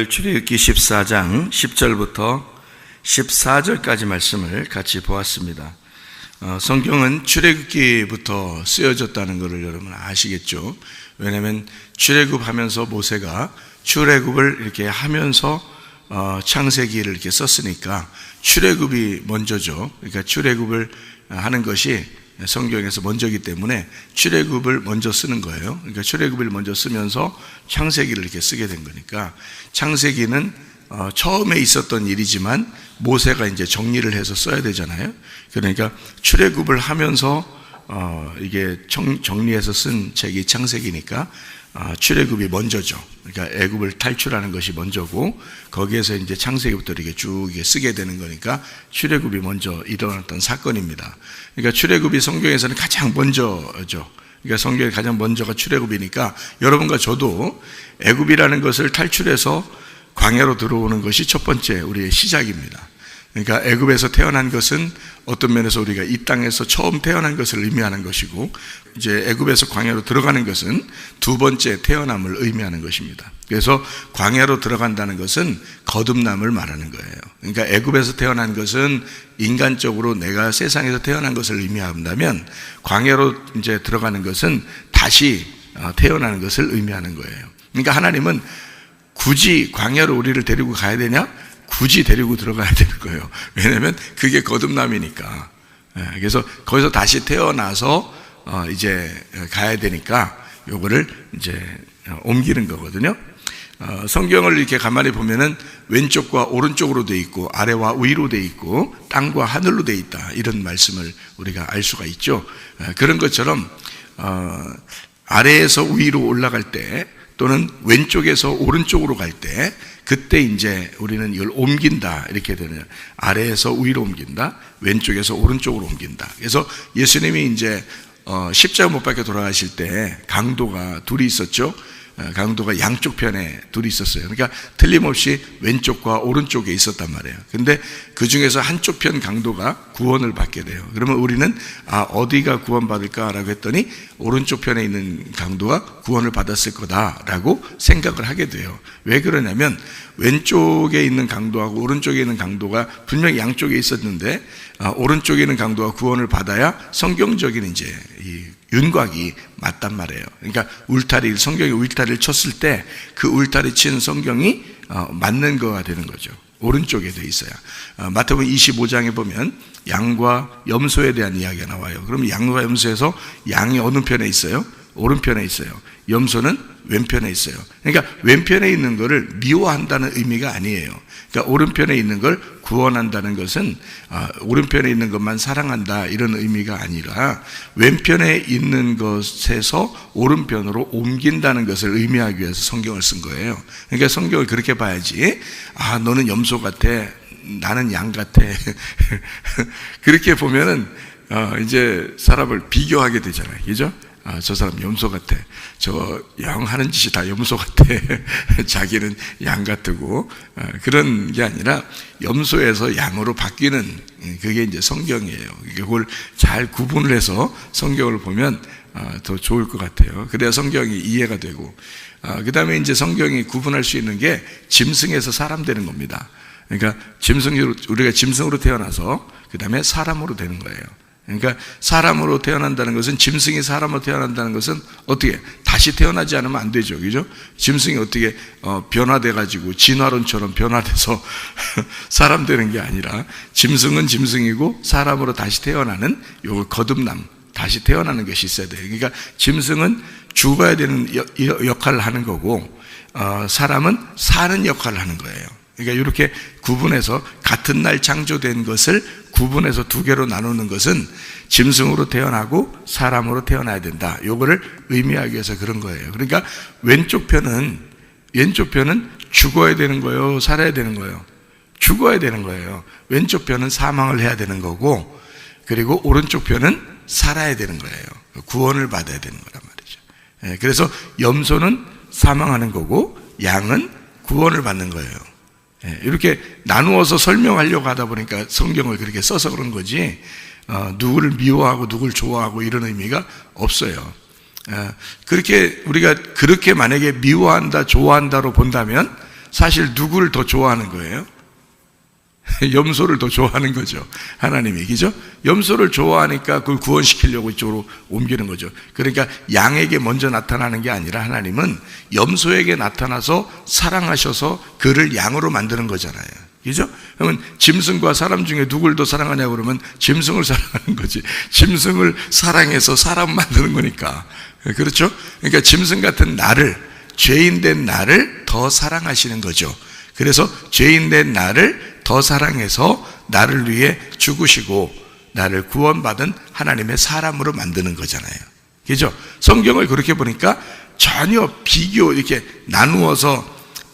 오늘 출애굽기 14장 10절부터 14절까지 말씀을 같이 보았습니다. 성경은 출애굽기부터 쓰여졌다는 것을 여러분 아시겠죠? 왜냐하면 출애굽하면서 모세가 출애굽을 이렇게 하면서 창세기를 이렇게 썼으니까 출애굽이 먼저죠. 그러니까 출애굽을 하는 것이 성경에서 먼저이기 때문에 출애굽을 먼저 쓰는 거예요. 그러니까 출애굽을 먼저 쓰면서 창세기를 이렇게 쓰게 된 거니까 창세기는 처음에 있었던 일이지만 모세가 이제 정리를 해서 써야 되잖아요. 그러니까 출애굽을 하면서 이게 정리해서 쓴 책이 창세기니까 출애굽이 먼저죠. 그러니까 애굽을 탈출하는 것이 먼저고 거기에서 이제 창세기부터 이렇게 쭉 쓰게 되는 거니까 출애굽이 먼저 일어났던 사건입니다. 그러니까 출애굽이 성경에서는 가장 먼저죠. 그러니까 성경에 가장 먼저가 출애굽이니까 여러분과 저도 애굽이라는 것을 탈출해서 광야로 들어오는 것이 첫 번째 우리의 시작입니다. 그러니까 애굽에서 태어난 것은 어떤 면에서 우리가 이 땅에서 처음 태어난 것을 의미하는 것이고 이제 애굽에서 광야로 들어가는 것은 두 번째 태어남을 의미하는 것입니다. 그래서 광야로 들어간다는 것은 거듭남을 말하는 거예요. 그러니까 애굽에서 태어난 것은 인간적으로 내가 세상에서 태어난 것을 의미한다면 광야로 이제 들어가는 것은 다시 태어나는 것을 의미하는 거예요. 그러니까 하나님은 굳이 광야로 우리를 데리고 가야 되냐? 굳이 데리고 들어가야 되는 거예요. 왜냐하면 그게 거듭남이니까. 그래서 거기서 다시 태어나서 이제 가야 되니까 요거를 이제 옮기는 거거든요. 성경을 이렇게 가만히 보면은 왼쪽과 오른쪽으로 돼 있고 아래와 위로 돼 있고 땅과 하늘로 돼 있다 이런 말씀을 우리가 알 수가 있죠. 그런 것처럼 아래에서 위로 올라갈 때 또는 왼쪽에서 오른쪽으로 갈 때 그때 이제 우리는 이걸 옮긴다 이렇게 되는 아래에서 위로 옮긴다 왼쪽에서 오른쪽으로 옮긴다. 그래서 예수님이 이제 십자가 못 박혀 돌아가실 때 강도가 둘이 있었죠. 강도가 양쪽 편에 둘이 있었어요. 그러니까 틀림없이 왼쪽과 오른쪽에 있었단 말이에요. 근데 그 중에서 한쪽 편 강도가 구원을 받게 돼요. 그러면 우리는 어디가 구원받을까라고 했더니 오른쪽 편에 있는 강도가 구원을 받았을 거다라고 생각을 하게 돼요. 왜 그러냐면 왼쪽에 있는 강도하고 오른쪽에 있는 강도가 분명히 양쪽에 있었는데 오른쪽에 있는 강도가 구원을 받아야 성경적인 이제 이 윤곽이 맞단 말이에요. 그러니까 성경이 울타리를 쳤을 때 그 울타리 친 성경이 맞는 거가 되는 거죠. 오른쪽에 돼 있어야. 마태복음 25장에 보면 양과 염소에 대한 이야기가 나와요. 그럼 양과 염소에서 양이 어느 편에 있어요? 오른편에 있어요. 염소는 왼편에 있어요. 그러니까 왼편에 있는 것을 미워한다는 의미가 아니에요. 그러니까 오른편에 있는 걸 구원한다는 것은 오른편에 있는 것만 사랑한다 이런 의미가 아니라 왼편에 있는 것에서 오른편으로 옮긴다는 것을 의미하기 위해서 성경을 쓴 거예요. 그러니까 성경을 그렇게 봐야지 너는 염소 같아 나는 양 같아 그렇게 보면은 이제 사람을 비교하게 되잖아요. 그죠? 저 사람 염소 같아. 저 양 하는 짓이 다 염소 같아. 자기는 양 같고 그런 게 아니라 염소에서 양으로 바뀌는 그게 이제 성경이에요. 그걸 잘 구분을 해서 성경을 보면 더 좋을 것 같아요. 그래야 성경이 이해가 되고 그 다음에 이제 성경이 구분할 수 있는 게 짐승에서 사람 되는 겁니다. 그러니까 우리가 짐승으로 태어나서 그 다음에 사람으로 되는 거예요. 그러니까 사람으로 태어난다는 것은 짐승이 사람으로 태어난다는 것은 어떻게 다시 태어나지 않으면 안 되죠. 그죠? 짐승이 어떻게 변화돼가지고 진화론처럼 변화돼서 사람 되는 게 아니라 짐승은 짐승이고 사람으로 다시 태어나는 요거 거듭남 다시 태어나는 것이 있어야 돼요. 그러니까 짐승은 죽어야 되는 역할을 하는 거고 사람은 사는 역할을 하는 거예요. 그러니까 이렇게 구분해서 같은 날 창조된 것을 구분해서 두 개로 나누는 것은 짐승으로 태어나고 사람으로 태어나야 된다. 요거를 의미하기 위해서 그런 거예요. 그러니까 왼쪽 편은 죽어야 되는 거예요? 살아야 되는 거예요? 죽어야 되는 거예요. 왼쪽 편은 사망을 해야 되는 거고 그리고 오른쪽 편은 살아야 되는 거예요. 구원을 받아야 되는 거란 말이죠. 그래서 염소는 사망하는 거고 양은 구원을 받는 거예요. 이렇게 나누어서 설명하려고 하다 보니까 성경을 그렇게 써서 그런 거지 누구를 미워하고 누구를 좋아하고 이런 의미가 없어요. 그렇게 우리가 그렇게 만약에 미워한다 좋아한다로 본다면 사실 누구를 더 좋아하는 거예요? 염소를 더 좋아하는 거죠. 하나님이, 그죠? 염소를 좋아하니까 그걸 구원시키려고 이쪽으로 옮기는 거죠. 그러니까 양에게 먼저 나타나는 게 아니라 하나님은 염소에게 나타나서 사랑하셔서 그를 양으로 만드는 거잖아요. 그죠? 그러면 짐승과 사람 중에 누굴 더 사랑하냐고 그러면 짐승을 사랑하는 거지. 짐승을 사랑해서 사람 만드는 거니까. 그렇죠? 그러니까 짐승 같은 나를, 죄인된 나를 더 사랑하시는 거죠. 그래서 죄인된 나를 더 사랑해서 나를 위해 죽으시고 나를 구원받은 하나님의 사람으로 만드는 거잖아요. 그죠? 성경을 그렇게 보니까 전혀 이렇게 나누어서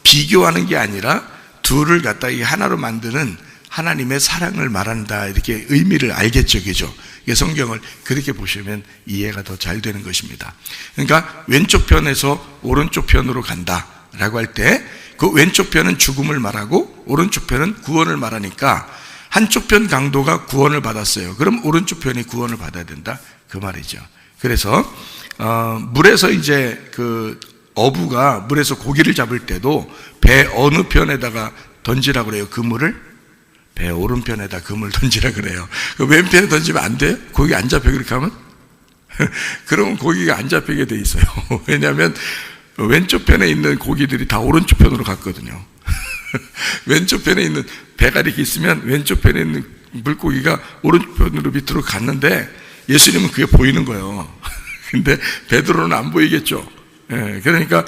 비교하는 게 아니라 둘을 갖다 하나로 만드는 하나님의 사랑을 말한다, 이렇게 의미를 알겠죠. 그죠? 성경을 그렇게 보시면 이해가 더 잘 되는 것입니다. 그러니까 왼쪽 편에서 오른쪽 편으로 간다라고 할 때 그 왼쪽 편은 죽음을 말하고 오른쪽 편은 구원을 말하니까 한쪽 편 강도가 구원을 받았어요. 그럼 오른쪽 편이 구원을 받아야 된다, 그 말이죠. 그래서 물에서 이제 그 어부가 물에서 고기를 잡을 때도 배 어느 편에다가 던지라고 그래요? 그물을? 배 오른편에다 그물 던지라 그래요. 그 왼편에 던지면 안 돼요? 고기 안 잡혀 그렇게 하면? 그러면 고기가 안 잡히게 돼 있어요. 왜냐하면 왼쪽 편에 있는 고기들이 다 오른쪽 편으로 갔거든요. 왼쪽 편에 있는 배가 이렇게 있으면 왼쪽 편에 있는 물고기가 오른쪽 편으로 밑으로 갔는데 예수님은 그게 보이는 거예요. 근데 베드로는 안 보이겠죠. 그러니까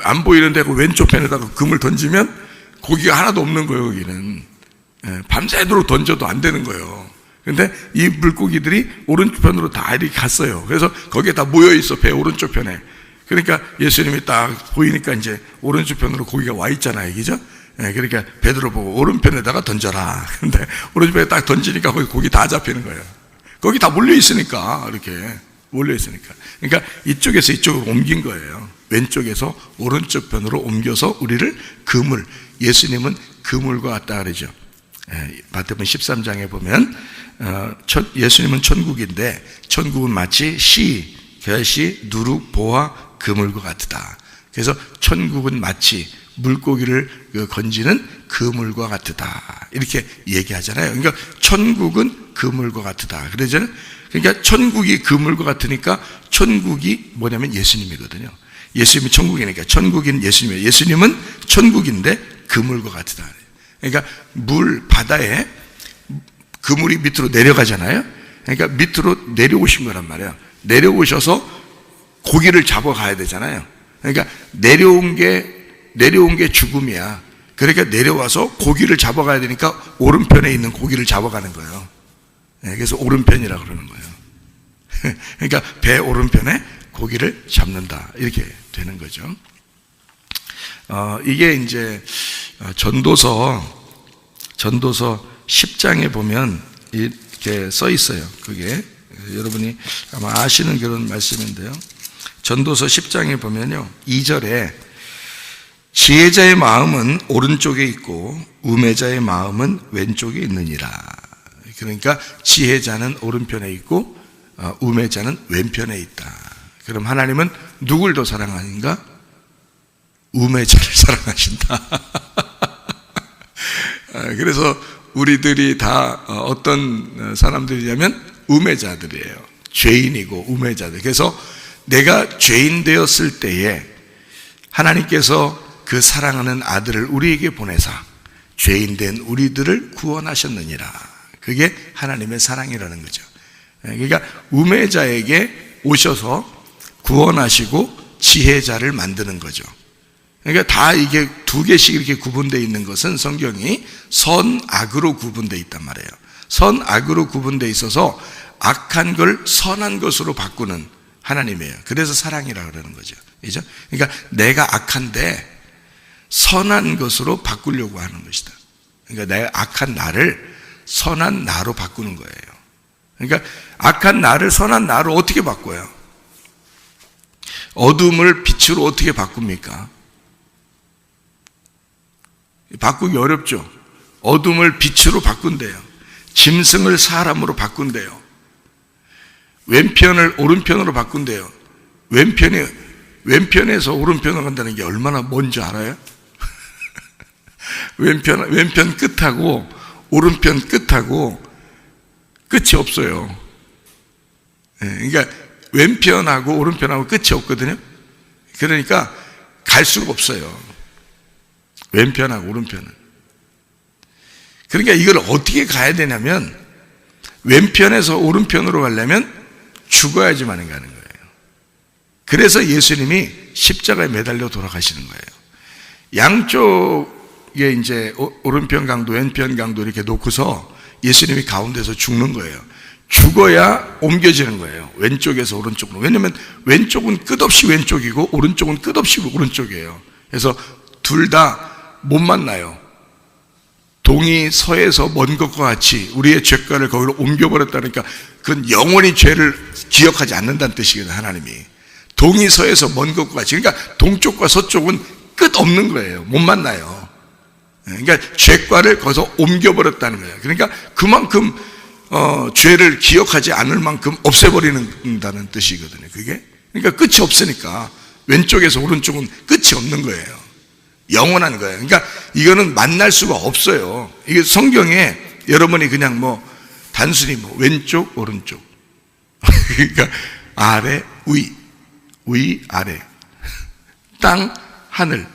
안 보이는데 그 왼쪽 편에다가 금을 던지면 고기가 하나도 없는 거예요. 거기는 밤새도록 던져도 안 되는 거예요. 근데 이 물고기들이 오른쪽 편으로 다 이렇게 갔어요. 그래서 거기에 다 모여 있어, 배 오른쪽 편에. 그러니까 예수님이 딱 보이니까 이제 오른쪽 편으로 고기가 와 있잖아요, 그죠? 그러니까 베드로 보고 오른편에다가 던져라. 근데 오른쪽 편에 딱 던지니까 거기 고기 다 잡히는 거예요. 거기 다 몰려 있으니까, 이렇게 몰려 있으니까. 그러니까 이쪽에서 이쪽으로 옮긴 거예요. 왼쪽에서 오른쪽 편으로 옮겨서 우리를 그물, 예수님은 그물과 같다 그러죠. 마태복음 13장에 보면 예수님은 천국인데 천국은 마치 시, 결시, 누룩, 보화, 그물과 같다. 그래서 천국은 마치 물고기를 건지는 그물과 같다, 이렇게 얘기하잖아요. 그러니까 천국은 그물과 같다 그러잖아요. 그러니까 천국이 그물과 같으니까 천국이 뭐냐면 예수님이거든요. 예수님이 천국이니까 천국인 예수님이에요. 예수님은 천국인데 그물과 같다. 그러니까 물 바다에 그물이 밑으로 내려가잖아요. 그러니까 밑으로 내려오신 거란 말이에요. 내려오셔서 고기를 잡아가야 되잖아요. 그러니까 내려온 게 죽음이야. 그러니까 내려와서 고기를 잡아가야 되니까 오른편에 있는 고기를 잡아가는 거예요. 그래서 오른편이라고 그러는 거예요. 그러니까 배 오른편에 고기를 잡는다, 이렇게 되는 거죠. 이게 이제 전도서 10장에 보면 이렇게 써 있어요. 그게 여러분이 아마 아시는 그런 말씀인데요. 전도서 10장에 보면요, 2절에 지혜자의 마음은 오른쪽에 있고 우매자의 마음은 왼쪽에 있느니라. 그러니까 지혜자는 오른편에 있고 우매자는 왼편에 있다. 그럼 하나님은 누굴 더 사랑하는가? 우매자를 사랑하신다. 그래서 우리들이 다 어떤 사람들이냐면 우매자들이에요. 죄인이고 우매자들. 그래서 내가 죄인 되었을 때에 하나님께서 그 사랑하는 아들을 우리에게 보내사 죄인 된 우리들을 구원하셨느니라. 그게 하나님의 사랑이라는 거죠. 그러니까 우매자에게 오셔서 구원하시고 지혜자를 만드는 거죠. 그러니까 다 이게 두 개씩 이렇게 구분되어 있는 것은 성경이 선, 악으로 구분되어 있단 말이에요. 선, 악으로 구분되어 있어서 악한 걸 선한 것으로 바꾸는 하나님이에요. 그래서 사랑이라고 그러는 거죠. 그죠? 그러니까 내가 악한데 선한 것으로 바꾸려고 하는 것이다. 그러니까 내가 악한 나를 선한 나로 바꾸는 거예요. 그러니까 악한 나를 선한 나로 어떻게 바꿔요? 어둠을 빛으로 어떻게 바꿉니까? 바꾸기 어렵죠. 어둠을 빛으로 바꾼대요. 짐승을 사람으로 바꾼대요. 왼편을 오른편으로 바꾼대요. 왼편에서 오른편으로 간다는 게 얼마나 뭔지 알아요? 왼편 끝하고 오른편 끝하고 끝이 없어요. 그러니까 왼편하고 오른편하고 끝이 없거든요. 그러니까 갈 수가 없어요. 왼편하고 오른편은. 그러니까 이걸 어떻게 가야 되냐면 왼편에서 오른편으로 가려면 죽어야지만 가는 거예요. 그래서 예수님이 십자가에 매달려 돌아가시는 거예요. 양쪽에 이제 오른편 강도, 왼편 강도 이렇게 놓고서 예수님이 가운데서 죽는 거예요. 죽어야 옮겨지는 거예요. 왼쪽에서 오른쪽으로. 왜냐하면 왼쪽은 끝없이 왼쪽이고 오른쪽은 끝없이 오른쪽이에요. 그래서 둘 다 못 만나요. 동이 서에서 먼 것과 같이 우리의 죄가를 거기로 옮겨버렸다니까 그건 영원히 죄를 기억하지 않는다는 뜻이거든요. 하나님이 동이 서에서 먼 것과 같이. 그러니까 동쪽과 서쪽은 끝 없는 거예요. 못 만나요. 그러니까 죄과를 거기서 옮겨버렸다는 거예요. 그러니까 그만큼 죄를 기억하지 않을 만큼 없애버리는다는 뜻이거든요. 그게 그러니까 끝이 없으니까 왼쪽에서 오른쪽은 끝이 없는 거예요. 영원한 거예요. 그러니까 이거는 만날 수가 없어요. 이게 성경에 여러분이 그냥 뭐 단순히 뭐 왼쪽 오른쪽 그러니까 아래 위 아래 땅 하늘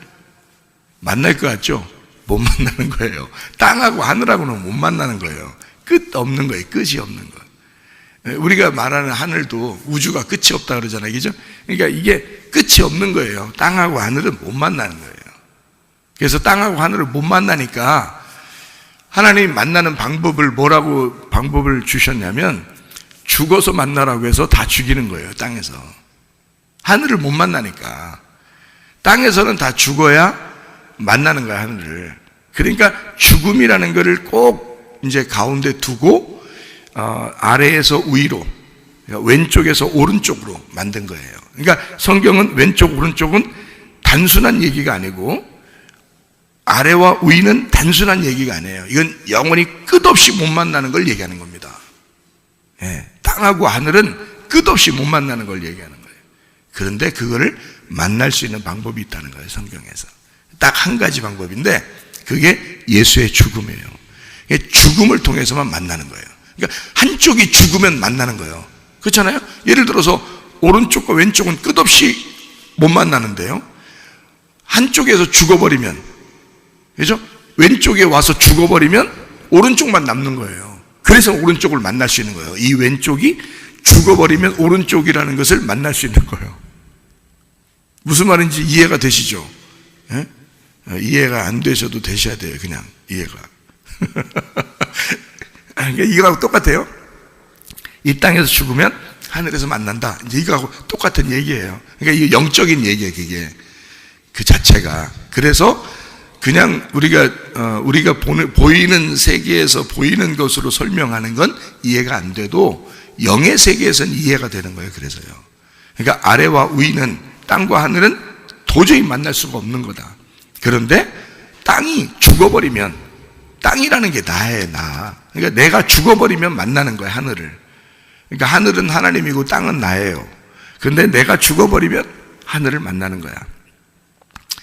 만날 것 같죠? 못 만나는 거예요. 땅하고 하늘하고는 못 만나는 거예요. 끝 없는 거예요. 끝이 없는 거. 우리가 말하는 하늘도 우주가 끝이 없다 그러잖아요. 그죠? 그러니까 이게 끝이 없는 거예요. 땅하고 하늘은 못 만나는 거예요. 그래서 땅하고 하늘을 못 만나니까 하나님이 만나는 방법을 뭐라고 방법을 주셨냐면 죽어서 만나라고 해서 다 죽이는 거예요. 땅에서. 하늘을 못 만나니까. 땅에서는 다 죽어야 만나는 거야, 하늘을. 그러니까 죽음이라는 것을 꼭 이제 가운데 두고 아래에서 위로, 왼쪽에서 오른쪽으로 만든 거예요. 그러니까 성경은 왼쪽 오른쪽은 단순한 얘기가 아니고 아래와 위는 단순한 얘기가 아니에요. 이건 영원히 끝없이 못 만나는 걸 얘기하는 겁니다. 땅하고 하늘은 끝없이 못 만나는 걸 얘기하는 거예요. 그런데 그거를 만날 수 있는 방법이 있다는 거예요. 성경에서 딱 한 가지 방법인데 그게 예수의 죽음이에요. 죽음을 통해서만 만나는 거예요. 그러니까 한쪽이 죽으면 만나는 거예요. 그렇잖아요? 예를 들어서 오른쪽과 왼쪽은 끝없이 못 만나는데요, 한쪽에서 죽어버리면, 그죠? 왼쪽에 와서 죽어버리면 오른쪽만 남는 거예요. 그래서 오른쪽을 만날 수 있는 거예요. 이 왼쪽이 죽어버리면 오른쪽이라는 것을 만날 수 있는 거예요. 무슨 말인지 이해가 되시죠? 예? 이해가 안 되셔도 되셔야 돼요. 그냥 이해가. 이거하고 똑같아요. 이 땅에서 죽으면 하늘에서 만난다. 이제 이거하고 똑같은 얘기예요. 그러니까 이게 영적인 얘기예요. 그게 그 자체가. 그래서 그냥 우리가 보이는 세계에서 보이는 것으로 설명하는 건 이해가 안 돼도 영의 세계에서는 이해가 되는 거예요. 그래서요. 그러니까 아래와 위는, 땅과 하늘은 도저히 만날 수가 없는 거다. 그런데 땅이 죽어버리면, 땅이라는 게 나예요, 나. 그러니까 내가 죽어버리면 만나는 거예요, 하늘을. 그러니까 하늘은 하나님이고 땅은 나예요. 그런데 내가 죽어버리면 하늘을 만나는 거야.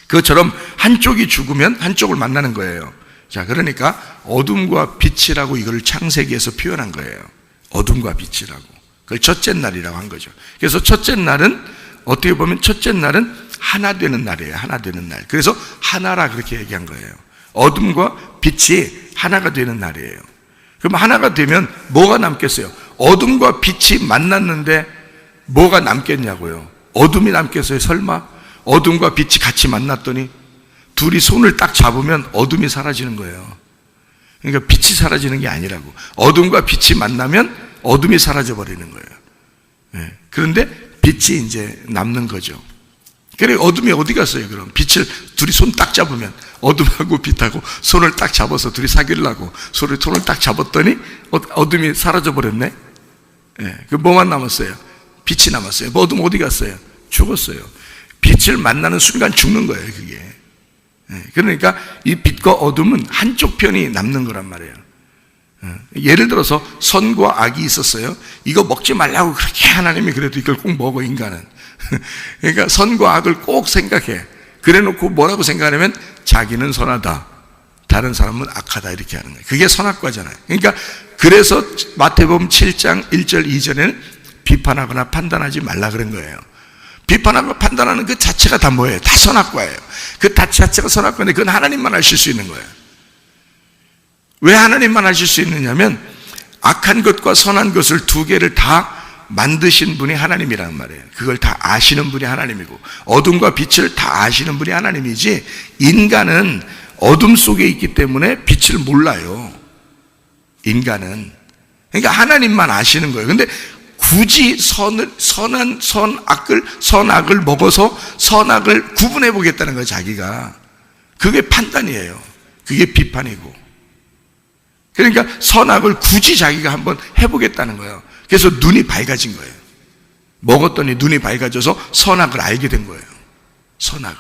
그것처럼 한쪽이 죽으면 한쪽을 만나는 거예요. 자, 그러니까 어둠과 빛이라고 이걸 창세기에서 표현한 거예요. 어둠과 빛이라고. 그걸 첫째 날이라고 한 거죠. 그래서 첫째 날은 어떻게 보면 첫째 날은 하나 되는 날이에요. 하나 되는 날. 그래서 하나라 그렇게 얘기한 거예요. 어둠과 빛이 하나가 되는 날이에요. 그럼 하나가 되면 뭐가 남겠어요? 어둠과 빛이 만났는데 뭐가 남겠냐고요? 어둠이 남겠어요? 설마? 어둠과 빛이 같이 만났더니 둘이 손을 딱 잡으면 어둠이 사라지는 거예요. 그러니까 빛이 사라지는 게 아니라고. 어둠과 빛이 만나면 어둠이 사라져 버리는 거예요. 그런데 빛이 이제 남는 거죠. 그래, 어둠이 어디 갔어요? 그럼 빛을 둘이 손 딱 잡으면, 어둠하고 빛하고 손을 딱 잡아서 둘이 사귀려고 손을 딱 잡았더니 어둠이 사라져 버렸네. 그 뭐만 남았어요? 빛이 남았어요. 어둠 어디 갔어요? 죽었어요. 빛을 만나는 순간 죽는 거예요, 그게. 그러니까 이 빛과 어둠은 한쪽 편이 남는 거란 말이에요. 예를 들어서 선과 악이 있었어요. 이거 먹지 말라고 그렇게 하나님이 그래도 이걸 꼭 먹어, 인간은. 그러니까 선과 악을 꼭 생각해. 그래 놓고 뭐라고 생각하냐면 자기는 선하다. 다른 사람은 악하다 이렇게 하는 거예요. 그게 선악과잖아요. 그러니까 그래서 마태복음 7장 1절 2절에는 비판하거나 판단하지 말라 그런 거예요. 비판하고 판단하는 그 자체가 다 뭐예요? 다 선악과예요. 그 자체가 선악과인데 그건 하나님만 하실 수 있는 거예요. 왜 하나님만 하실 수 있느냐면 악한 것과 선한 것을 두 개를 다 만드신 분이 하나님이라는 말이에요. 그걸 다 아시는 분이 하나님이고 어둠과 빛을 다 아시는 분이 하나님이지, 인간은 어둠 속에 있기 때문에 빛을 몰라요. 인간은. 그러니까 하나님만 아시는 거예요. 근데 굳이 선악을 먹어서 선악을 구분해 보겠다는 거예요, 자기가. 그게 판단이에요. 그게 비판이고. 그러니까 선악을 굳이 자기가 한번 해보겠다는 거예요. 그래서 눈이 밝아진 거예요. 먹었더니 눈이 밝아져서 선악을 알게 된 거예요. 선악을.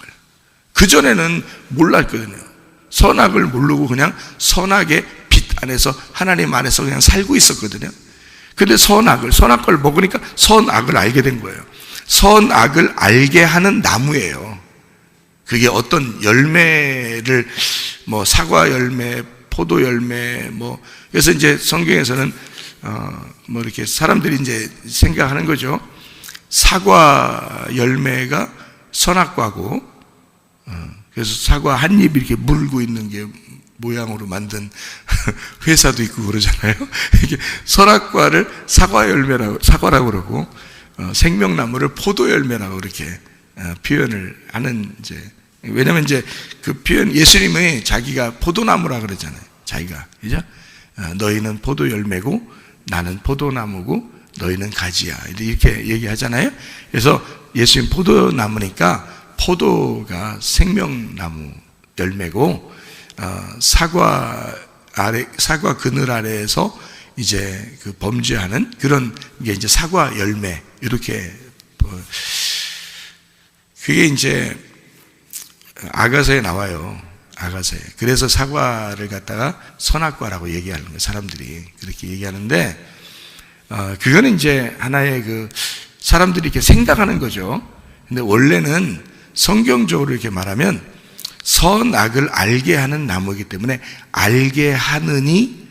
그전에는 몰랐거든요. 선악을 모르고 그냥 선악의 빛 안에서, 하나님 안에서 그냥 살고 있었거든요. 근데 선악을 먹으니까 선악을 알게 된 거예요. 선악을 알게 하는 나무예요. 그게 어떤 열매를, 사과 열매, 포도 열매, 그래서 이제 성경에서는, 이렇게 사람들이 이제 생각하는 거죠. 사과 열매가 선악과고, 그래서 사과 한 입 이렇게 물고 있는 게 모양으로 만든 회사도 있고 그러잖아요. 이게 선악과를 사과라고 그러고, 생명나무를 포도 열매라고 이렇게 표현을 하는, 이제, 왜냐면 이제 그 표현, 예수님이 자기가 포도나무라 그러잖아요. 자기가. 그죠? 너희는 포도 열매고 나는 포도나무고 너희는 가지야. 이렇게 얘기하잖아요. 그래서 예수님 포도나무니까 포도가 생명나무 열매고, 사과 그늘 아래에서 이제 그 범죄하는 그런 게 이제 사과 열매, 이렇게, 그게 이제 아가서에 나와요. 아가서에. 그래서 사과를 갖다가 선악과라고 얘기하는 거예요. 사람들이 그렇게 얘기하는데, 그거는 이제 하나의 사람들이 이렇게 생각하는 거죠. 근데 원래는 성경적으로 이렇게 말하면 선악을 알게 하는 나무이기 때문에 알게 하느니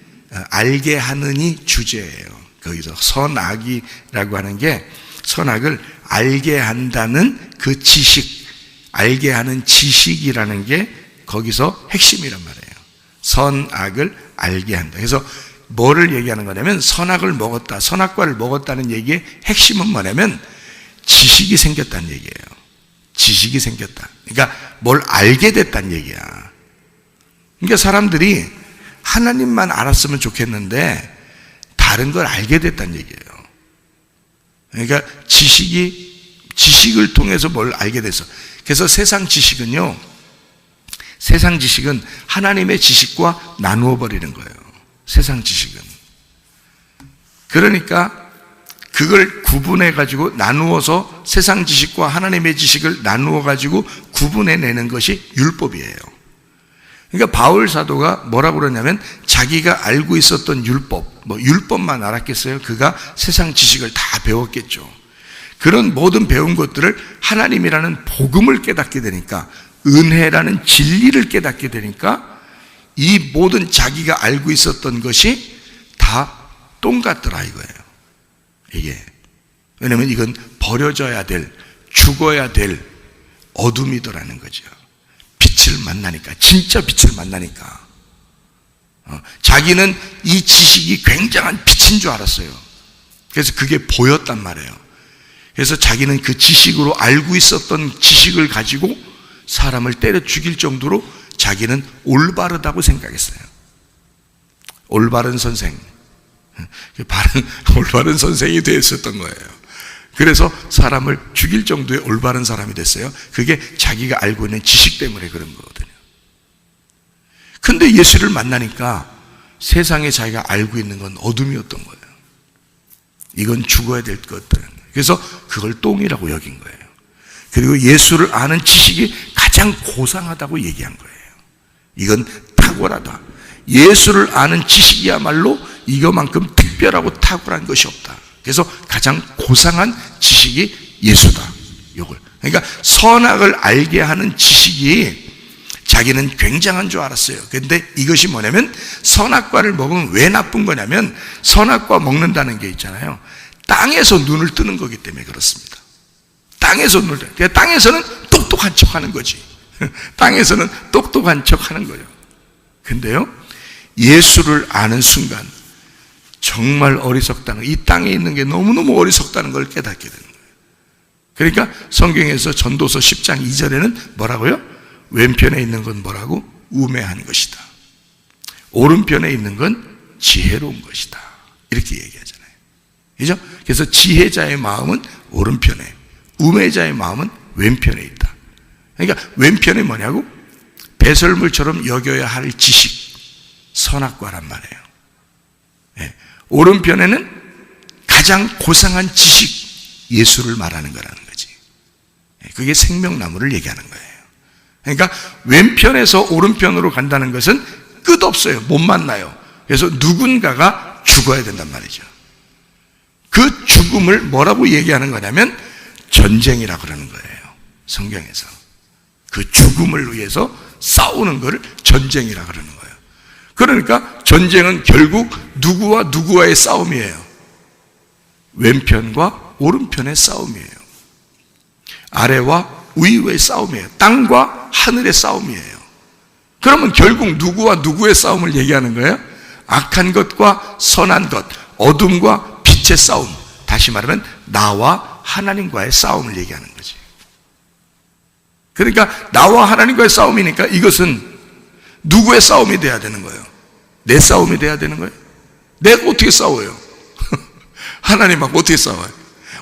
주제예요. 거기서 선악이라고 하는 게 선악을 알게 한다는 그 지식, 알게 하는 지식이라는 게 거기서 핵심이란 말이에요. 선악을 알게 한다. 그래서 뭐를 얘기하는 거냐면 선악을 먹었다, 선악과를 먹었다는 얘기의 핵심은 뭐냐면 지식이 생겼다는 얘기예요. 지식이 생겼다. 그러니까 뭘 알게 됐다는 얘기야. 그러니까 사람들이 하나님만 알았으면 좋겠는데 다른 걸 알게 됐다는 얘기예요. 그러니까 지식을 통해서 뭘 알게 됐어. 그래서 세상 지식은 하나님의 지식과 나누어 버리는 거예요. 세상 지식은. 그러니까 그걸 구분해 가지고 나누어서 세상 지식과 하나님의 지식을 나누어 가지고 구분해 내는 것이 율법이에요. 그러니까 바울 사도가 뭐라고 그러냐면 자기가 알고 있었던 율법만 알았겠어요? 그가 세상 지식을 다 배웠겠죠. 그런 모든 배운 것들을 하나님이라는 복음을 깨닫게 되니까, 은혜라는 진리를 깨닫게 되니까 이 모든 자기가 알고 있었던 것이 다 똥 같더라 이거예요. 이게. 왜냐면 이건 버려져야 될, 죽어야 될 어둠이더라는 거죠. 빛을 만나니까, 진짜 빛을 만나니까. 자기는 이 지식이 굉장한 빛인 줄 알았어요. 그래서 그게 보였단 말이에요. 그래서 자기는 그 지식으로 알고 있었던 지식을 가지고 사람을 때려 죽일 정도로 자기는 올바르다고 생각했어요. 올바른 선생. 올바른 선생이 되었었던 거예요. 그래서 사람을 죽일 정도의 올바른 사람이 됐어요. 그게 자기가 알고 있는 지식 때문에 그런 거거든요. 근데 예수를 만나니까 세상에 자기가 알고 있는 건 어둠이었던 거예요. 이건 죽어야 될 것들. 그래서 그걸 똥이라고 여긴 거예요. 그리고 예수를 아는 지식이 가장 고상하다고 얘기한 거예요. 이건 탁월하다. 예수를 아는 지식이야말로 이거만큼 특별하고 탁월한 것이 없다. 그래서 가장 고상한 지식이 예수다. 요걸. 그러니까 선악을 알게 하는 지식이 자기는 굉장한 줄 알았어요. 그런데 이것이 뭐냐면 선악과를 먹으면 왜 나쁜 거냐면 선악과 먹는다는 게 있잖아요. 땅에서 눈을 뜨는 거기 때문에 그렇습니다. 땅에서 눈을 뜨는 거예요. 땅에서는 똑똑한 척 하는 거지. 땅에서는 똑똑한 척 하는 거예요. 근데요, 예수를 아는 순간 정말 어리석다는, 이 땅에 있는 게 너무너무 어리석다는 걸 깨닫게 되는 거예요. 그러니까 성경에서 전도서 10장 2절에는 뭐라고요? 왼편에 있는 건 뭐라고? 우매한 것이다. 오른편에 있는 건 지혜로운 것이다. 이렇게 얘기하잖아요. 그죠? 그래서 지혜자의 마음은 오른편에, 우매자의 마음은 왼편에 있다. 그러니까 왼편에 뭐냐고? 배설물처럼 여겨야 할 지식, 선악과란 말이에요. 네. 오른편에는 가장 고상한 지식, 예수를 말하는 거라는 거지. 그게 생명나무를 얘기하는 거예요. 그러니까 왼편에서 오른편으로 간다는 것은 끝없어요. 못 만나요. 그래서 누군가가 죽어야 된단 말이죠. 그 죽음을 뭐라고 얘기하는 거냐면 전쟁이라고 그러는 거예요. 성경에서. 그 죽음을 위해서 싸우는 것을 전쟁이라고 그러는 거예요. 그러니까 전쟁은 결국 누구와 누구와의 싸움이에요. 왼편과 오른편의 싸움이에요. 아래와 위의 싸움이에요. 땅과 하늘의 싸움이에요. 그러면 결국 누구와 누구의 싸움을 얘기하는 거예요? 악한 것과 선한 것, 어둠과 빛의 싸움. 다시 말하면 나와 하나님과의 싸움을 얘기하는 거지. 그러니까 나와 하나님과의 싸움이니까 이것은 누구의 싸움이 돼야 되는 거예요? 내 싸움이 돼야 되는 거예요? 내가 어떻게 싸워요? 하나님하고 어떻게 싸워요?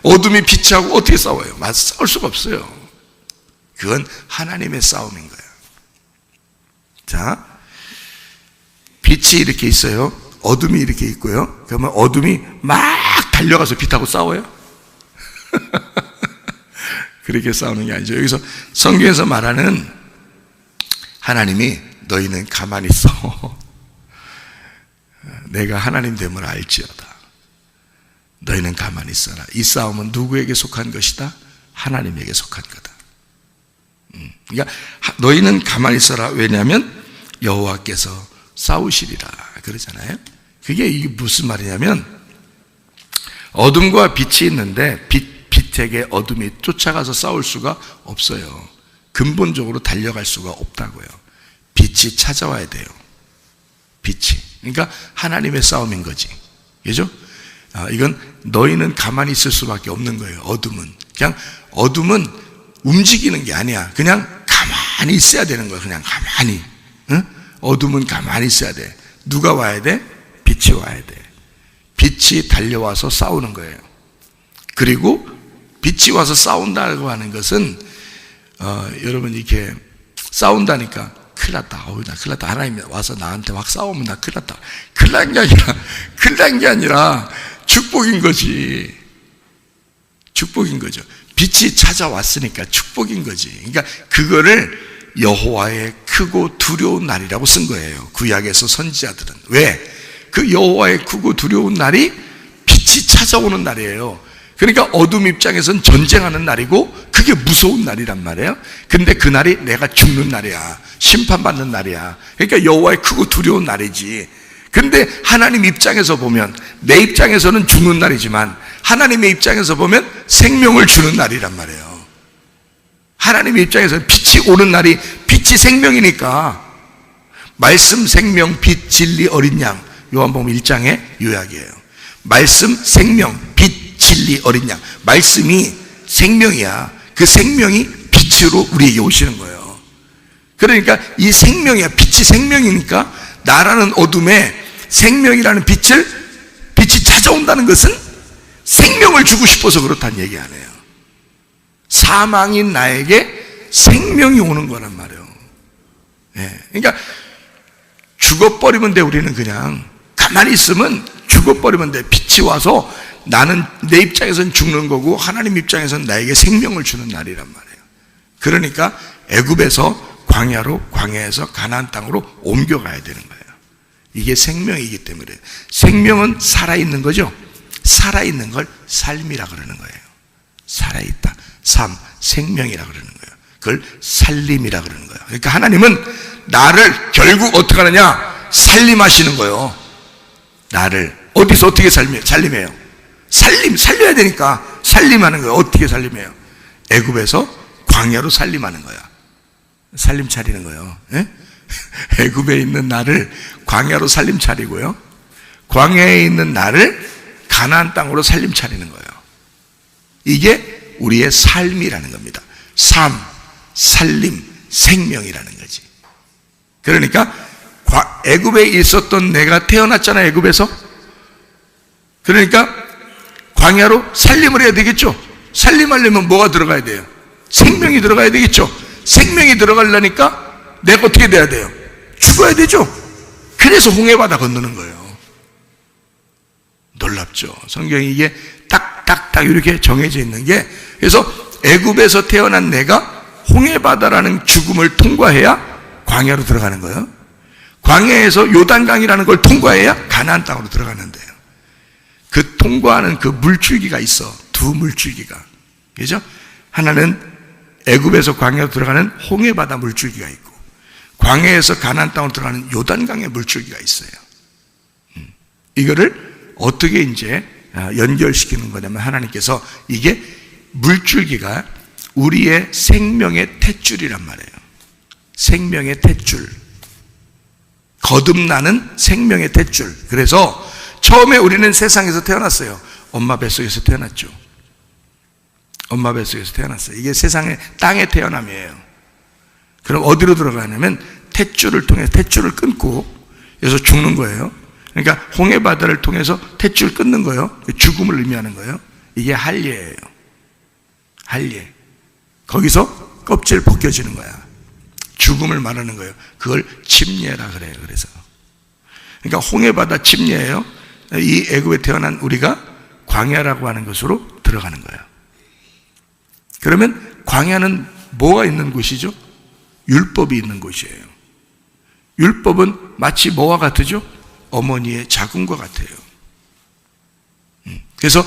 어둠이 빛하고 어떻게 싸워요? 싸울 수가 없어요. 그건 하나님의 싸움인 거예요. 자, 빛이 이렇게 있어요. 어둠이 이렇게 있고요. 그러면 어둠이 막 달려가서 빛하고 싸워요? 그렇게 싸우는 게 아니죠. 여기서 성경에서 말하는 하나님이 너희는 가만히 있어. 내가 하나님 됨을 알지어다. 너희는 가만히 있어라. 이 싸움은 누구에게 속한 것이다? 하나님에게 속한 거다. 그러니까 너희는 가만히 있어라. 왜냐하면 여호와께서 싸우시리라 그러잖아요. 그게 이게 무슨 말이냐면 어둠과 빛이 있는데 빛에게 어둠이 쫓아가서 싸울 수가 없어요. 근본적으로 달려갈 수가 없다고요. 빛이 찾아와야 돼요. 빛이. 그러니까 하나님의 싸움인 거지. 그죠? 이건 너희는 가만히 있을 수밖에 없는 거예요. 어둠은. 그냥 어둠은 움직이는 게 아니야. 그냥 가만히 있어야 되는 거야. 그냥 가만히. 응? 어둠은 가만히 있어야 돼. 누가 와야 돼? 빛이 와야 돼. 빛이 달려와서 싸우는 거예요. 그리고 빛이 와서 싸운다고 하는 것은 여러분 이렇게 싸운다니까 큰일 났다. 나 큰일 났다. 하나님이 와서 나한테 막 싸우면 나 큰일 났다. 큰일 난 게 아니라 축복인 거지. 축복인 거죠. 빛이 찾아왔으니까 축복인 거지. 그러니까 그거를 여호와의 크고 두려운 날이라고 쓴 거예요. 구약에서 선지자들은. 왜? 그 여호와의 크고 두려운 날이 빛이 찾아오는 날이에요. 그러니까 어둠 입장에서는 전쟁하는 날이고 그게 무서운 날이란 말이에요. 근데 그 날이 내가 죽는 날이야. 심판받는 날이야. 그러니까 여호와의 크고 두려운 날이지. 근데 하나님 입장에서 보면 내 입장에서는 죽는 날이지만 하나님의 입장에서 보면 생명을 주는 날이란 말이에요. 하나님의 입장에서는 빛이 오는 날이 빛이 생명이니까 말씀, 생명, 빛, 진리, 어린 양 요한복음 1장의 요약이에요. 말씀, 생명, 빛, 진리, 어린 양. 말씀이 생명이야. 그 생명이 빛으로 우리에게 오시는 거예요. 그러니까 이 생명이야. 빛이 생명이니까 나라는 어둠에 생명이라는 빛이 찾아온다는 것은 생명을 주고 싶어서 그렇다는 얘기 아니에요. 사망인 나에게 생명이 오는 거란 말이에요. 네. 그러니까 죽어버리면 돼. 우리는 그냥 가만히 있으면 죽어버리면 돼. 빛이 와서 나는 내 입장에서는 죽는 거고 하나님 입장에서는 나에게 생명을 주는 날이란 말이에요. 그러니까 애굽에서 광야로, 광야에서 가나안 땅으로 옮겨가야 되는 거예요. 이게 생명이기 때문에. 생명은 살아있는 거죠. 살아있는 걸 삶이라 그러는 거예요. 살아있다. 삶, 생명이라 그러는 거예요. 그걸 살림이라 그러는 거예요. 그러니까 하나님은 나를 결국 어떻게 하느냐? 살림하시는 거예요. 나를 어디서 어떻게 살림해요? 살려야 되니까 살림하는 거예요. 어떻게 살림해요? 애굽에서 광야로 살림하는 거야. 살림 차리는 거예요. 예? 애굽에 있는 나를 광야로 살림 차리고요, 광야에 있는 나를 가나안 땅으로 살림 차리는 거예요. 이게 우리의 삶이라는 겁니다. 삶, 살림, 생명이라는 거지. 그러니까 애굽에 있었던 내가 태어났잖아요. 애굽에서. 그러니까 광야로 살림을 해야 되겠죠. 살림하려면 뭐가 들어가야 돼요? 생명이 들어가야 되겠죠. 생명이 들어가려니까 내가 어떻게 돼야 돼요? 죽어야 되죠. 그래서 홍해바다 건너는 거예요. 놀랍죠. 성경이 이게 딱딱딱 이렇게 정해져 있는 게, 그래서 애굽에서 태어난 내가 홍해바다라는 죽음을 통과해야 광야로 들어가는 거예요. 광야에서 요단강이라는 걸 통과해야 가나안 땅으로 들어가는데요. 그 통과하는 그 물줄기가 있어. 두 물줄기가. 그죠? 하나는 애굽에서 광야로 들어가는 홍해바다 물줄기가 있고, 광야에서 가나안 땅으로 들어가는 요단강의 물줄기가 있어요. 이거를 어떻게 이제 연결시키는 거냐면, 하나님께서 이게 물줄기가 우리의 생명의 탯줄이란 말이에요. 생명의 탯줄. 거듭나는 생명의 탯줄. 그래서 처음에 우리는 세상에서 태어났어요. 엄마 뱃속에서 태어났죠. 엄마 뱃속에서 태어났어요. 이게 세상의 땅에 태어남이에요. 그럼 어디로 들어가냐면 탯줄을 통해서 탯줄을 끊고 여기서 죽는 거예요. 그러니까 홍해바다를 통해서 탯줄 끊는 거예요. 죽음을 의미하는 거예요. 이게 할례예요. 할례. 거기서 껍질 벗겨지는 거야. 죽음을 말하는 거예요. 그걸 침례라 그래요. 그래서 그러니까 홍해바다 침례예요. 이 애굽에 태어난 우리가 광야라고 하는 것으로 들어가는 거예요. 그러면 광야는 뭐가 있는 곳이죠? 율법이 있는 곳이에요. 율법은 마치 뭐와 같으죠? 어머니의 자궁과 같아요. 그래서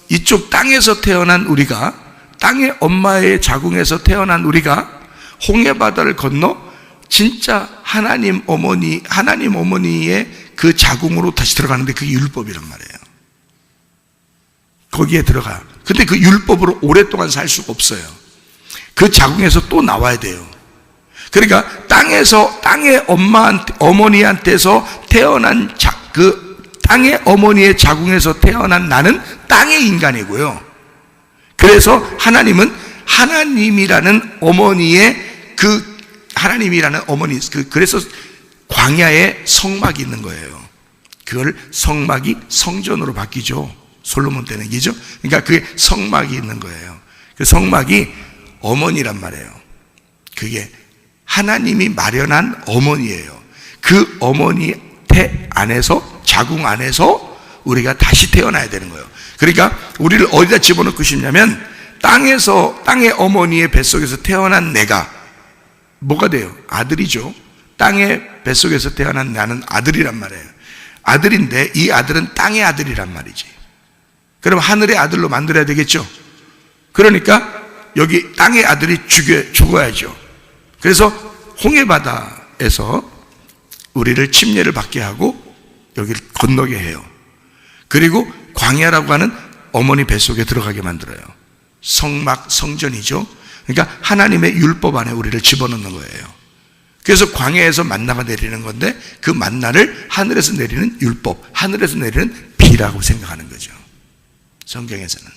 이쪽 땅에서 태어난 우리가, 땅의 엄마의 자궁에서 태어난 우리가 홍해바다를 건너 진짜 하나님 어머니의 그 자궁으로 다시 들어가는데 그게 율법이란 말이에요. 거기에 들어가. 근데 그 율법으로 오랫동안 살 수가 없어요. 그 자궁에서 또 나와야 돼요. 그러니까 땅의 어머니한테서 태어난 그 땅의 어머니의 자궁에서 태어난 나는 땅의 인간이고요. 그래서 하나님은 하나님이라는 어머니의 그래서 광야에 성막이 있는 거예요. 그걸 성막이 성전으로 바뀌죠. 솔로몬 때는 얘기죠. 그러니까 그게 성막이 있는 거예요. 그 성막이 어머니란 말이에요. 그게 하나님이 마련한 어머니예요. 그 어머니 태 안에서, 자궁 안에서 우리가 다시 태어나야 되는 거예요. 그러니까 우리를 어디다 집어넣고 싶냐면, 땅의 어머니의 뱃속에서 태어난 내가 뭐가 돼요? 아들이죠. 땅의 뱃속에서 태어난 나는 아들이란 말이에요. 아들인데 이 아들은 땅의 아들이란 말이지. 그럼 하늘의 아들로 만들어야 되겠죠. 그러니까 여기 땅의 아들이 죽어야죠. 그래서 홍해바다에서 우리를 침례를 받게 하고 여기를 건너게 해요. 그리고 광야라고 하는 어머니 뱃속에 들어가게 만들어요. 성막, 성전이죠. 그러니까 하나님의 율법 안에 우리를 집어넣는 거예요. 그래서 광야에서 만나가 내리는 건데, 그 만나를 하늘에서 내리는 율법, 하늘에서 내리는 비라고 생각하는 거죠. 성경에서는.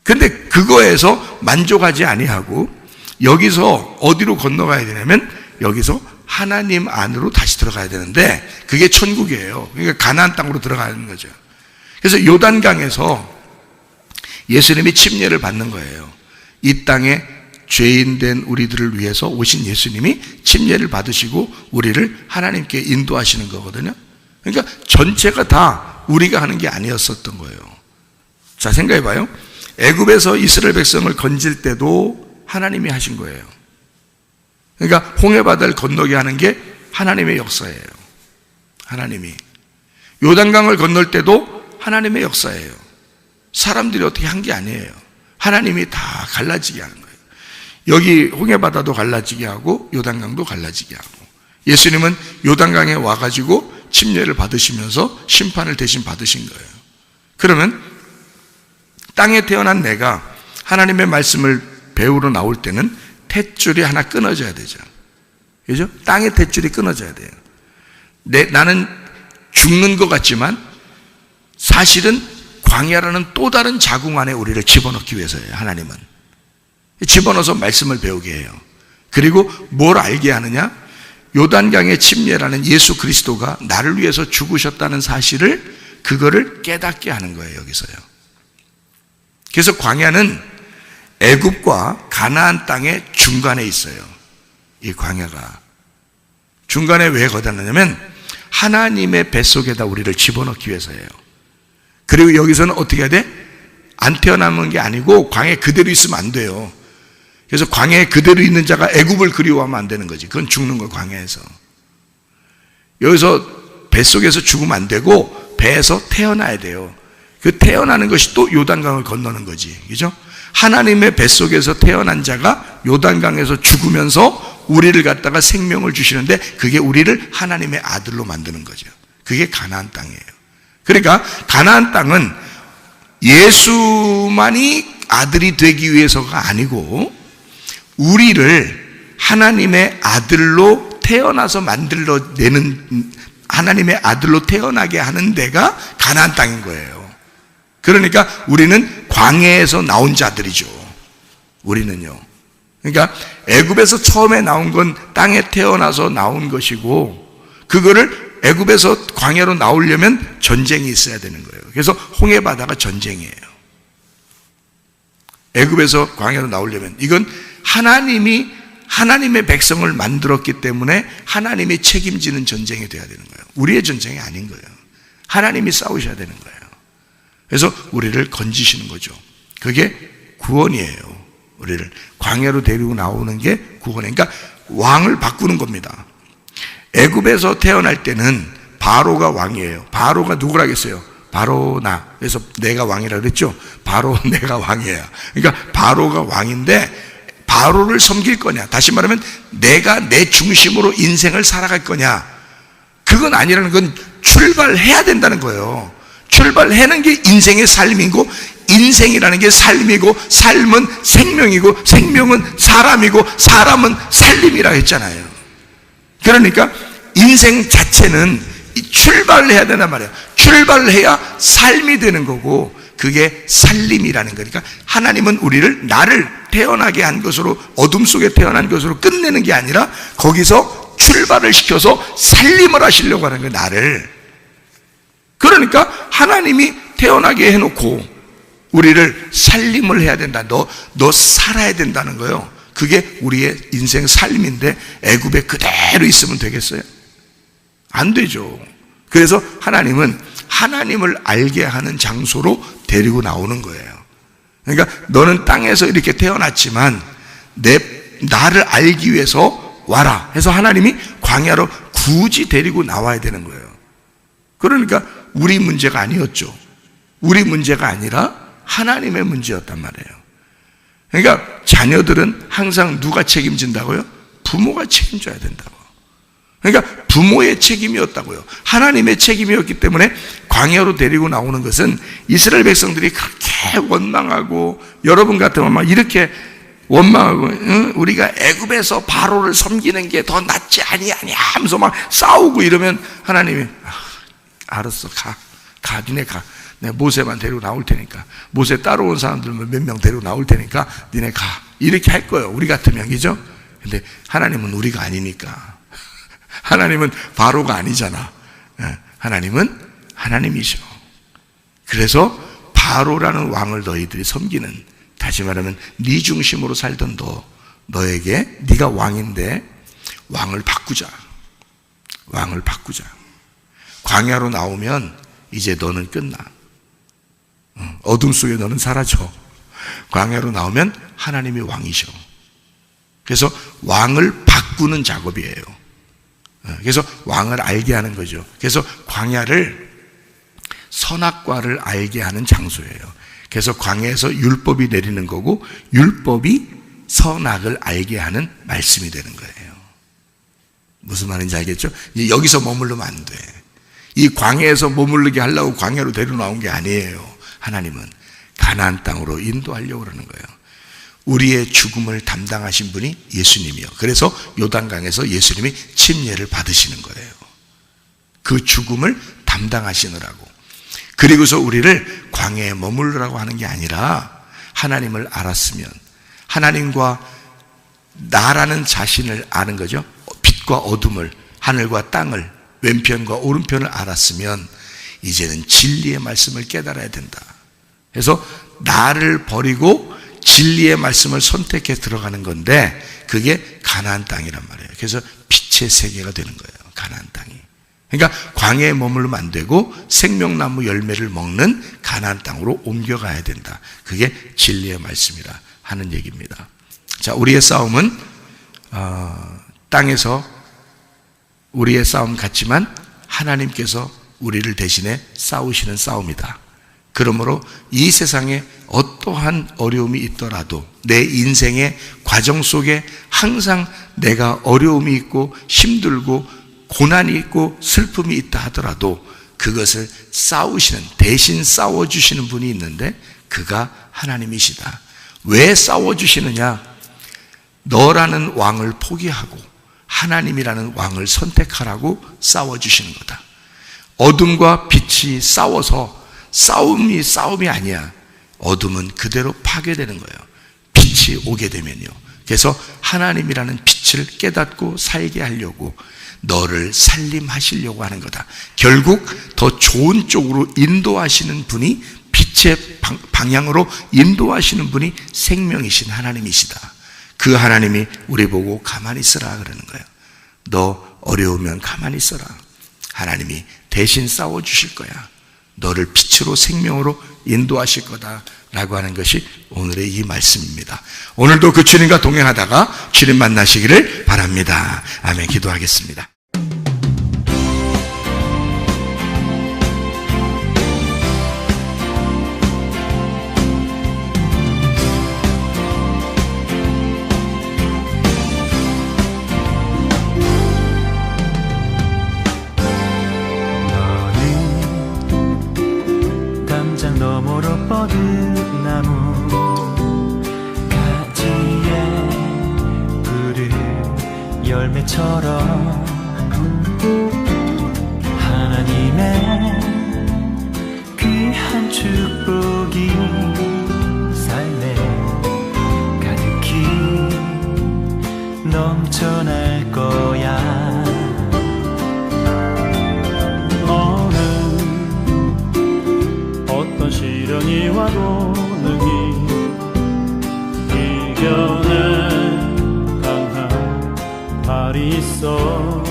근데 그거에서 만족하지 아니하고 여기서 어디로 건너가야 되냐면, 여기서 하나님 안으로 다시 들어가야 되는데, 그게 천국이에요. 그러니까 가나안 땅으로 들어가는 거죠. 그래서 요단강에서 예수님이 침례를 받는 거예요. 이 땅에 죄인된 우리들을 위해서 오신 예수님이 침례를 받으시고 우리를 하나님께 인도하시는 거거든요. 그러니까 전체가 다 우리가 하는 게 아니었었던 거예요. 자, 생각해 봐요. 애굽에서 이스라엘 백성을 건질 때도 하나님이 하신 거예요. 그러니까 홍해바다를 건너게 하는 게 하나님의 역사예요. 하나님이. 요단강을 건널 때도 하나님의 역사예요. 사람들이 어떻게 한 게 아니에요. 하나님이 다 갈라지게 하는 거예요. 여기 홍해바다도 갈라지게 하고 요단강도 갈라지게 하고, 예수님은 요단강에 와가지고 침례를 받으시면서 심판을 대신 받으신 거예요. 그러면 땅에 태어난 내가 하나님의 말씀을 배우러 나올 때는 탯줄이 하나 끊어져야 되죠. 그죠? 땅의 탯줄이 끊어져야 돼요. 나는 죽는 것 같지만 사실은 광야라는 또 다른 자궁 안에 우리를 집어넣기 위해서예요. 하나님은 집어넣어서 말씀을 배우게 해요. 그리고 뭘 알게 하느냐? 요단강의 침례라는 예수 그리스도가 나를 위해서 죽으셨다는 사실을, 그거를 깨닫게 하는 거예요. 여기서요. 그래서 광야는 애굽과 가나안 땅의 중간에 있어요. 이 광야가 중간에 왜 거다 놓냐면 하나님의 뱃속에다 우리를 집어넣기 위해서예요. 그리고 여기서는 어떻게 해야 돼? 안 태어나는 게 아니고 광야에 그대로 있으면 안 돼요. 그래서 광야에 그대로 있는 자가 애굽을 그리워하면 안 되는 거지. 그건 죽는 거예요. 광야에서. 여기서 뱃속에서 죽으면 안 되고 배에서 태어나야 돼요. 그 태어나는 것이 또 요단강을 건너는 거지. 그죠? 하나님의 뱃속에서 태어난 자가 요단강에서 죽으면서 우리를 갖다가 생명을 주시는데, 그게 우리를 하나님의 아들로 만드는 거죠. 그게 가나안 땅이에요. 그러니까 가나안 땅은 예수만이 아들이 되기 위해서가 아니고 우리를 하나님의 아들로 태어나서 만들어내는, 하나님의 아들로 태어나게 하는 데가 가나안 땅인 거예요. 그러니까 우리는 광야에서 나온 자들이죠. 우리는요. 그러니까 애굽에서 처음에 나온 건 땅에 태어나서 나온 것이고, 그거를 애굽에서 광야로 나오려면 전쟁이 있어야 되는 거예요. 그래서 홍해바다가 전쟁이에요. 애굽에서 광야로 나오려면 이건 하나님이 하나님의 백성을 만들었기 때문에 하나님이 책임지는 전쟁이 돼야 되는 거예요. 우리의 전쟁이 아닌 거예요. 하나님이 싸우셔야 되는 거예요. 그래서 우리를 건지시는 거죠. 그게 구원이에요. 우리를 광야로 데리고 나오는 게 구원이에요. 그러니까 왕을 바꾸는 겁니다. 애굽에서 태어날 때는 바로가 왕이에요. 바로가 누구라겠어요? 바로 나. 그래서 내가 왕이라 그랬죠. 바로 내가 왕이에요. 그러니까 바로가 왕인데 바로를 섬길 거냐, 다시 말하면 내가 내 중심으로 인생을 살아갈 거냐, 그건 아니라는 건 출발해야 된다는 거예요. 출발하는 게 인생의 삶이고, 인생이라는 게 삶이고, 삶은 생명이고, 생명은 사람이고, 사람은 살림이라 했잖아요. 그러니까 인생 자체는 출발을 해야 된단 말이에요. 출발을 해야 삶이 되는 거고, 그게 살림이라는 거니까 하나님은 우리를, 나를 태어나게 한 것으로, 어둠 속에 태어난 것으로 끝내는 게 아니라 거기서 출발을 시켜서 살림을 하시려고 하는 거예요. 나를. 그러니까 하나님이 태어나게 해놓고 우리를 살림을 해야 된다. 너 살아야 된다는 거예요. 그게 우리의 인생 삶인데 애굽에 그대로 있으면 되겠어요? 안 되죠. 그래서 하나님은 하나님을 알게 하는 장소로 데리고 나오는 거예요. 그러니까 너는 땅에서 이렇게 태어났지만 나를 알기 위해서 와라 해서 하나님이 광야로 굳이 데리고 나와야 되는 거예요. 그러니까 우리 문제가 아니었죠. 우리 문제가 아니라 하나님의 문제였단 말이에요. 그러니까 자녀들은 항상 누가 책임진다고요? 부모가 책임져야 된다고. 그러니까 부모의 책임이었다고요. 하나님의 책임이었기 때문에 광야로 데리고 나오는 것은 이스라엘 백성들이 그렇게 원망하고, 여러분 같으면 막 이렇게 원망하고, 우리가 애굽에서 바로를 섬기는 게 더 낫지 아니하냐 하면서 막 싸우고 이러면 하나님이 알았어, 가 니네 가. 내가 모세만 데리고 나올 테니까, 모세 따라온 사람들만 몇 명 데리고 나올 테니까 니네 가. 이렇게 할 거예요. 우리 같으면. 그죠? 근데 하나님은 우리가 아니니까. 하나님은 바로가 아니잖아. 하나님은 하나님이셔. 그래서 바로라는 왕을 너희들이 섬기는, 다시 말하면 네 중심으로 살던 너에게, 네가 왕인데 왕을 바꾸자. 왕을 바꾸자. 광야로 나오면 이제 너는 끝나. 어둠 속에 너는 사라져. 광야로 나오면 하나님이 왕이셔. 그래서 왕을 바꾸는 작업이에요. 그래서 왕을 알게 하는 거죠. 그래서 광야를 선악과를 알게 하는 장소예요. 그래서 광야에서 율법이 내리는 거고, 율법이 선악을 알게 하는 말씀이 되는 거예요. 무슨 말인지 알겠죠? 이제 여기서 머무르면 안 돼. 이 광야에서 머무르게 하려고 광야로 데려나온 게 아니에요. 하나님은 가나안 땅으로 인도하려고 그러는 거예요. 우리의 죽음을 담당하신 분이 예수님이요. 그래서 요단강에서 예수님이 침례를 받으시는 거예요. 그 죽음을 담당하시느라고. 그리고서 우리를 광야에 머무르라고 하는 게 아니라 하나님을 알았으면, 하나님과 나라는 자신을 아는 거죠. 빛과 어둠을, 하늘과 땅을, 왼편과 오른편을 알았으면 이제는 진리의 말씀을 깨달아야 된다. 그래서 나를 버리고 진리의 말씀을 선택해 들어가는 건데, 그게 가나안 땅이란 말이에요. 그래서 빛의 세계가 되는 거예요, 가나안 땅이. 그러니까 광야에 머물면 안 되고 생명나무 열매를 먹는 가나안 땅으로 옮겨가야 된다. 그게 진리의 말씀이라 하는 얘기입니다. 자, 우리의 싸움은 땅에서 우리의 싸움 같지만 하나님께서 우리를 대신해 싸우시는 싸움이다. 그러므로 이 세상에 어떠한 어려움이 있더라도 내 인생의 과정 속에 항상 내가 어려움이 있고 힘들고 고난이 있고 슬픔이 있다 하더라도 그것을 싸우시는, 대신 싸워주시는 분이 있는데 그가 하나님이시다. 왜 싸워주시느냐? 너라는 왕을 포기하고 하나님이라는 왕을 선택하라고 싸워주시는 거다. 어둠과 빛이 싸워서 싸움이 아니야. 어둠은 그대로 파괴되는 거예요. 빛이 오게 되면요. 그래서 하나님이라는 빛을 깨닫고 살게 하려고 너를 살림하시려고 하는 거다. 결국 더 좋은 쪽으로 인도하시는 분이, 빛의 방향으로 인도하시는 분이 생명이신 하나님이시다. 그 하나님이 우리 보고 가만히 있으라 그러는 거예요. 너 어려우면 가만히 있어라. 하나님이 대신 싸워주실 거야. 너를 빛으로 생명으로 인도하실 거다라고 하는 것이 오늘의 이 말씀입니다. 오늘도 그 주님과 동행하다가 주님 만나시기를 바랍니다. 아멘. 기도하겠습니다. 너머로 뻗은 나무 가지에 푸른 열매처럼 하나님의 귀한 축복이 삶에 가득히 넘쳐날 거야. 시련이 와도 능히 이겨낸 강한 발이 있어.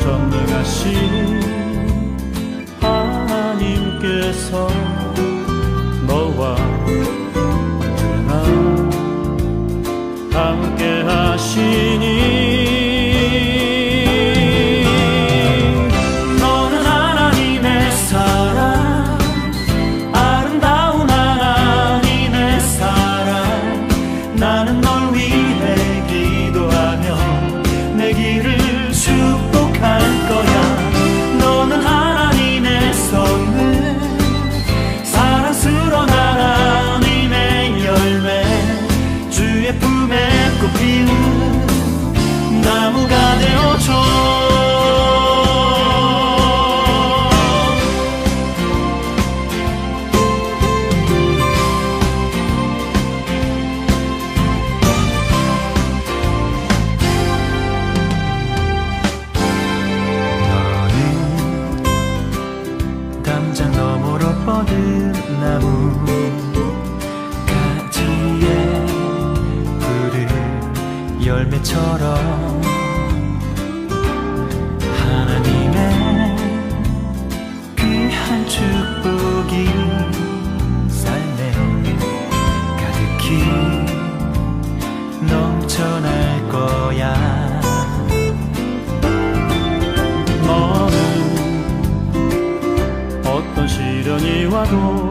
전능하신 하나님께서 너와 언제나 함께 하시니 나무가 되어줘. 너는 담장 너머로 뻗은 나무 가지에 푸른 열매처럼 하나님의 귀한 축복이 삶에 가득히 넘쳐날 거야. 너는 어떤 시련이 와도